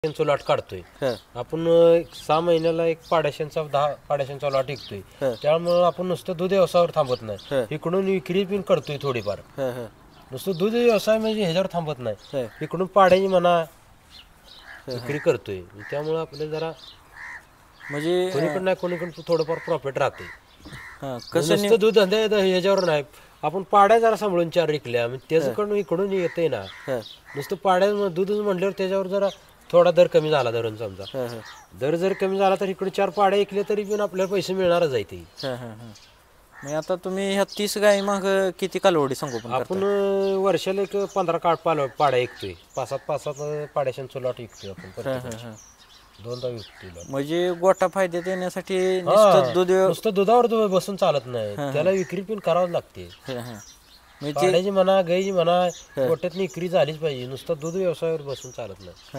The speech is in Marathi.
पाड्याशेंचा लॉट काढतोय हा, आपण 6 महिन्याला एक पाड्याशेंचा 10 पाड्याशेंचा लॉट विकतोय. हा, त्यामुळे आपण नुसतं दूध व्यवसायावर थांबत हा. नाही, इकडून विक्री पण करतोय थोडीफार. हा, हा, नुसतं दूध व्यवसाय म्हणजे ह्याच्यावर थांबत नाही, हा, इकडून पाड्याची म्हणा हा. विक्री करतोय. त्यामुळे आपल्याला जरा म्हणजे कोणीकडे नाही कोणीकडे थोडंफार प्रॉफिट राहते. हा, कसं नुसतं दूध धंदा ह्याच्यावर नाही, आपण पाड्या जरा सांभाळून 4 विकल्या त्याच्याकडून इकडून येते ना. हा, नुसतं पाड्या दूध म्हटल्यावर त्याच्यावर जरा थोडा दर कमी झाला धरून समजा. हा, हा, दर जर कमी झाला तर इकडे 4 पाड्या विकले तरी पण आपल्याला पैसे मिळणारच आहे ते. हा, हा, हा. मग आता तुम्ही ह्या 30 गाई मग किती कालवडी संगोपन आपण करताय? वर्षाला एक 15 पाड्या विकतोय, 5-7 पाड्याशांचं लॉट विकतोय आपण हा, प्रत्येक हा, वर्षी. हा. दोनदा विकतोय lot. म्हणजे गोटा फायद्यात येण्यासाठी हा, नुसतं दूध नुसतं दुधावर बसून चालत नाही, हा, हा. त्याला विक्री पण करावं लागते. हा, हा. म्हणजे पाड्याची म्हणा गाईची म्हणा हा. गोट्यातनी विक्री झालीच पाहिजे, नुसतं दूध व्यवसायावर बसून चालत नाही.